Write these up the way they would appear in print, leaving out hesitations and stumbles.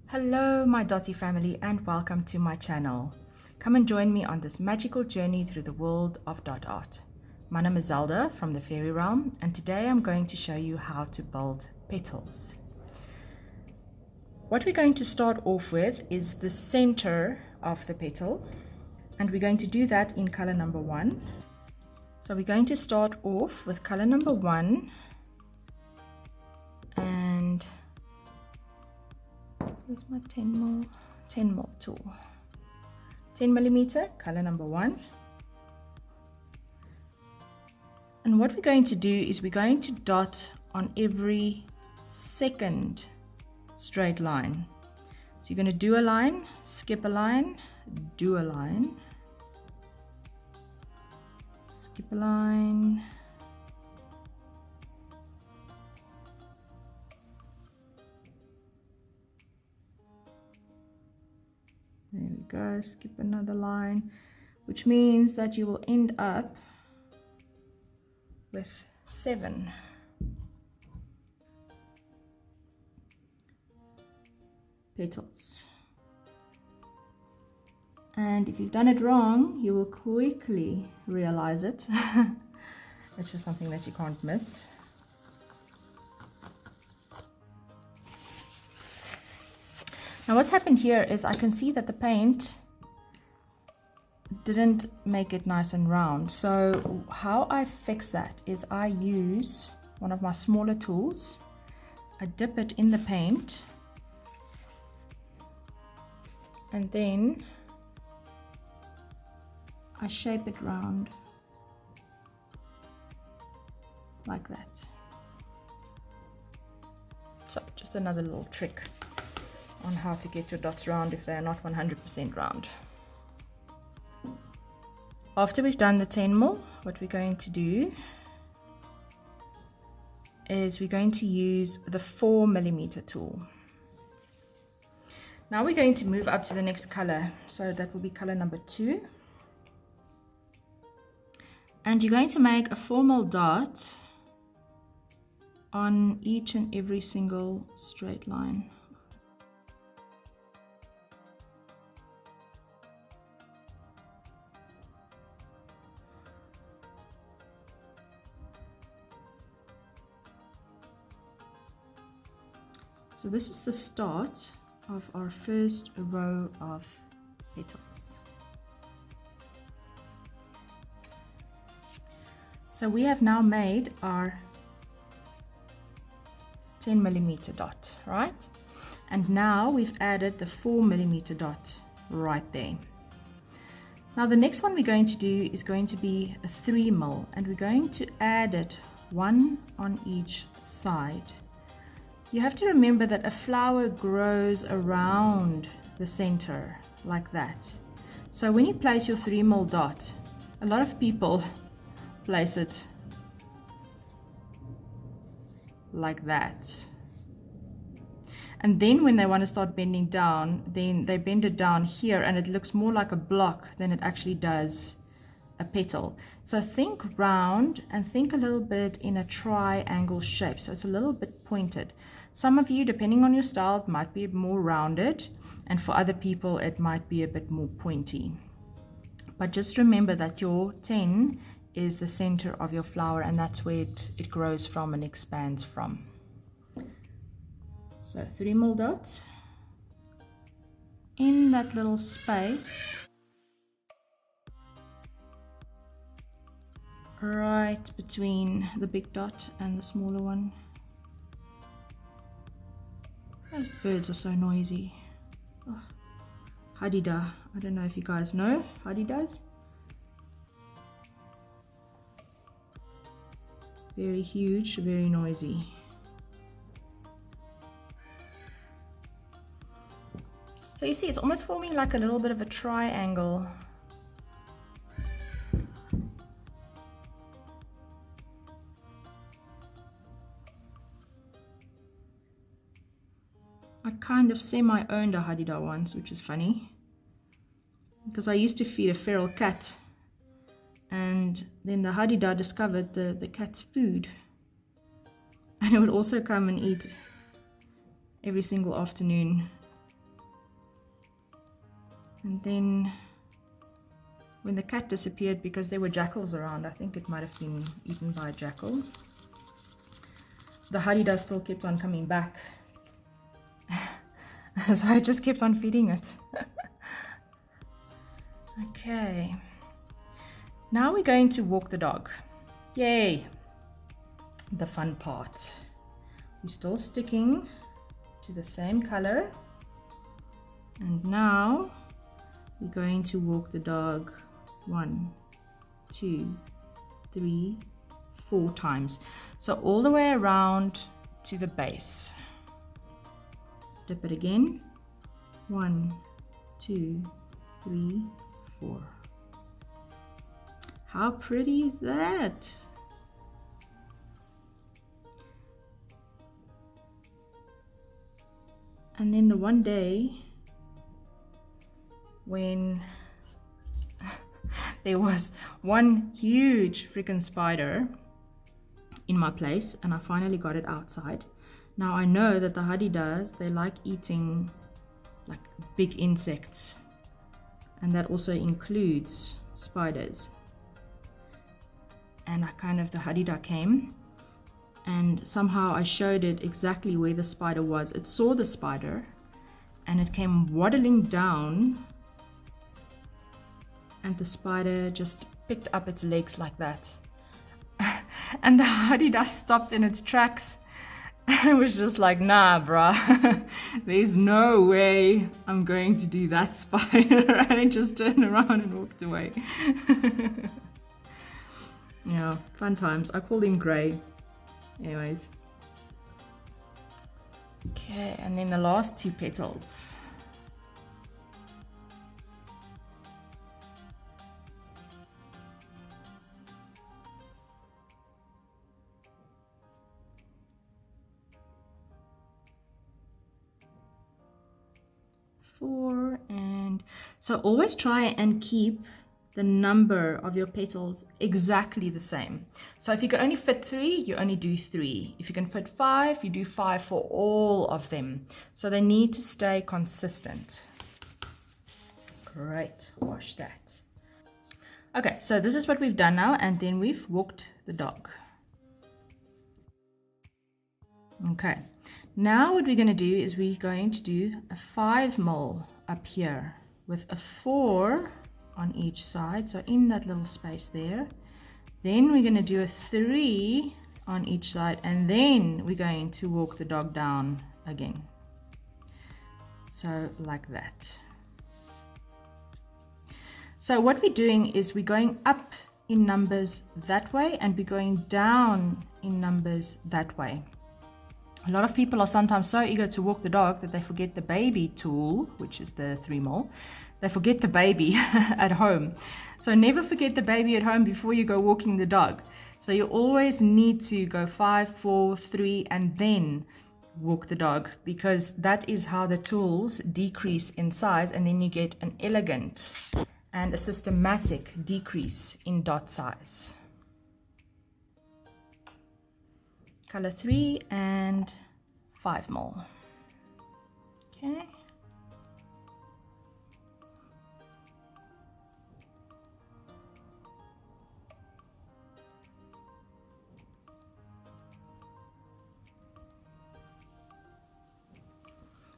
Hello my Dotty family and welcome to my channel. Come and join me on this magical journey through the world of dot art. My name is Zelda from the Fairy realm and today I'm going to show you how to build petals. What we're going to start off with is the center of the petal and we're going to do that in color number 1. So we're going to start off with color number 1 and where's my 10 mil tool? 10 millimeter, color number 1. And what we're going to do is we're going to dot on every second straight line. So you're going to do a line, skip a line, do a line, skip a line, there we go, skip another line, which means that you will end up with 7. Petals. And if you've done it wrong, you will quickly realize it. It's just something that you can't miss. Now what's happened here is I can see that the paint didn't make it nice and round. So how I fix that is I use one of my smaller tools. I dip it in the paint and then I shape it round like that. So just another little trick on how to get your dots round if they're not 100% round. After we've done the 10 mil, what we're going to do is we're going to use the 4 millimeter tool. Now we're going to move up to the next color, so that will be color number 2. And you're going to make a 4 mil dot on each and every single straight line. So this is the start of our first row of petals. So we have now made our 10 millimeter dot, right? And now we've added the 4 millimeter dot right there. Now the next one we're going to do is going to be a 3 mil, and we're going to add it one on each side. You have to remember that a flower grows around the center like that. So when you place your 3 mil dot, a lot of people place it like that. And then when they want to start bending down, then they bend it down here and it looks more like a block than it actually does a petal. So think round and think a little bit in a triangle shape, so it's a little bit pointed. Some of you, depending on your style, it might be more rounded, and for other people it might be a bit more pointy. But just remember that your 10 is the center of your flower, and that's where it grows from and expands from. So 3 mil dot in that little space right between the big dot and the smaller one. Those birds are so noisy. Oh, hadida. I don't know if you guys know hadidas. Very huge, very noisy. So you see, it's almost forming like a little bit of a triangle. I kind of semi-owned a hadida once, which is funny, because I used to feed a feral cat, and then the hadida discovered the cat's food, and it would also come and eat every single afternoon And then when the cat disappeared, because there were jackals around, I think it might have been eaten by a jackal, the Hadida still kept on coming back. So I just kept on feeding it. Okay. Now we're going to walk the dog. Yay! The fun part. We're still sticking to the same color. And now we're going to walk the dog 1, 2, 3, 4 times. So all the way around to the base. Dip it again. 1, 2, 3, 4. How pretty is that? And then the one day when there was one huge freaking spider in my place, and I finally got it outside. Now I know that the Hadidas, they like eating like big insects, and that also includes spiders. And the Hadida came, and somehow I showed it exactly where the spider was. It saw the spider and it came waddling down, and the spider just picked up its legs like that. And the Hadida stopped in its tracks. I was just like, nah, bruh, there's no way I'm going to do that, spider. And it just turned around and walked away. Yeah, fun times. I called him Grey. Anyways. Okay, and then the last 2 petals. Four, and so always try and keep the number of your petals exactly the same. So if you can only fit 3, you only do 3. If you can fit 5, you do 5 for all of them. So they need to stay consistent. Great, wash that. Okay, so this is what we've done now, and then we've walked the dog. Okay, now what we're going to do is we're going to do a 5 mil up here with a 4 on each side, so in that little space there. Then we're going to do a 3 on each side, and then we're going to walk the dog down again. So like that. So what we're doing is we're going up in numbers that way, and we're going down in numbers that way. A lot of people are sometimes so eager to walk the dog that they forget the baby tool, which is the 3 mil. They forget the baby at home. So never forget the baby at home before you go walking the dog. So you always need to go 5, 4, 3, and then walk the dog, because that is how the tools decrease in size, and then you get an elegant and a systematic decrease in dot size. Color 3 and 5 mil. Okay.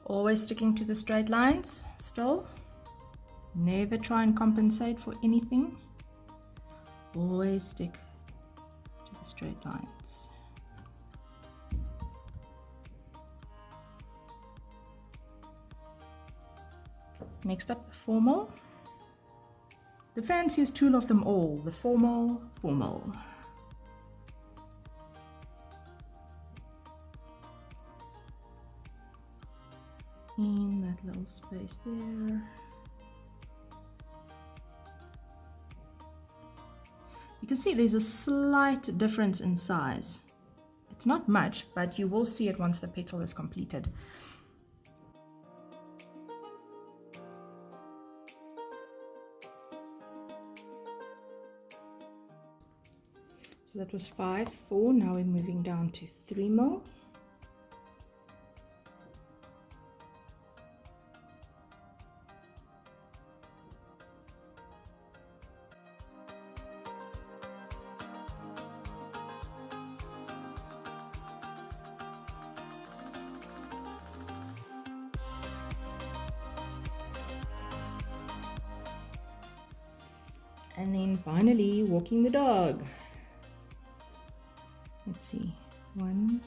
Always sticking to the straight lines still. Never try and compensate for anything. Always stick to the straight lines. Next up, the 4 mil. The fanciest tool of them all, the 4 mil, 4 mil. In that little space there. You can see there's a slight difference in size. It's not much, but you will see it once the petal is completed. So that was 5, 4, now we're moving down to 3 mil. And then finally walking the dog. Let's see, 1,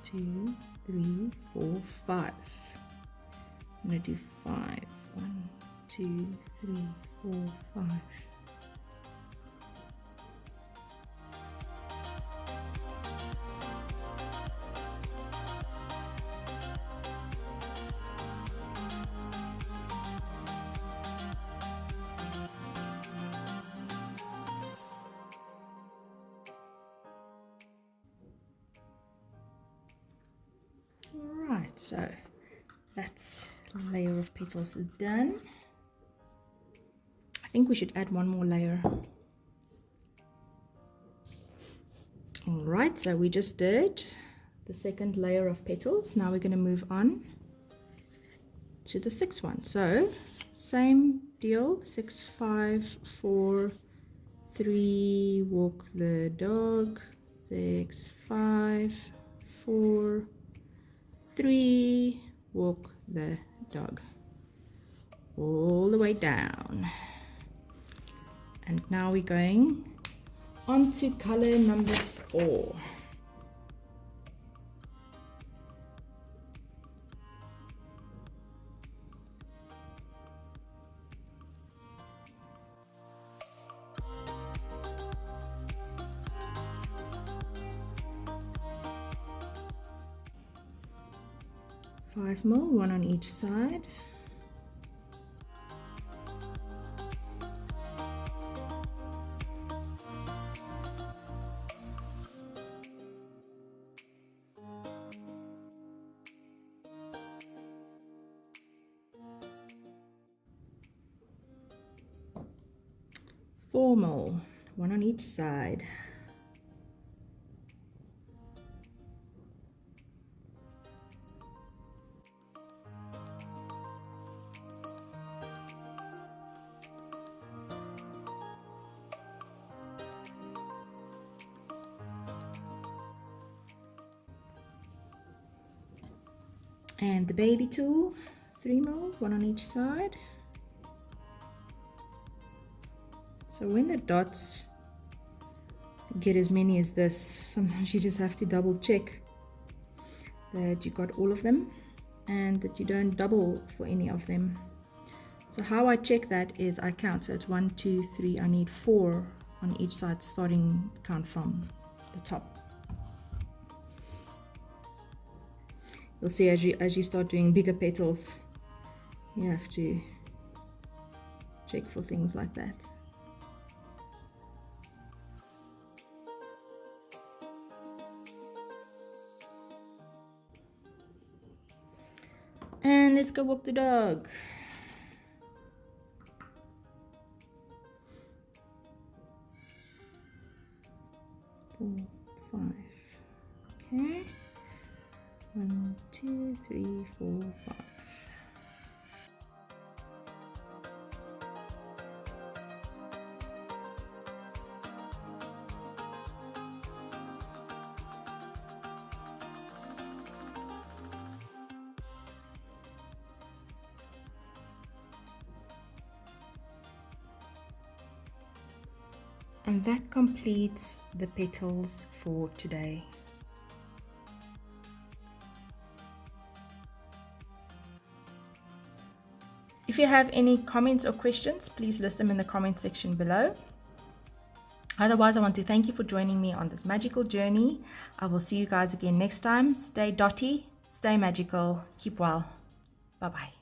2, 3, 4, 5. I'm going to do 5. 1, 2, 3, 4, 5. Alright, so that's a layer of petals done. I think we should add one more layer. Alright, so we just did the second layer of petals. Now we're going to move on to the sixth one. So same deal, 6, 5, 4, 3, walk the dog, 6, 5, 4, 3, walk the dog, all the way down. And now we're going on to color number 4. Five more, one on each side. Four more, one on each side. And the baby tool, 3 more, one on each side. So when the dots get as many as this, sometimes you just have to double check that you got all of them and that you don't double for any of them. So how I check that is I count. So it's 1, 2, 3. I need 4 on each side, starting count from the top. You'll see as you start doing bigger petals, you have to check for things like that. And let's go walk the dog. Four, 5. Okay. 1, 2, 3, 4, 5. And that completes the petals for today. If you have any comments or questions, please list them in the comment section below. Otherwise, I want to thank you for joining me on this magical journey. I will see you guys again next time. Stay dotty, stay magical, keep well. Bye-bye.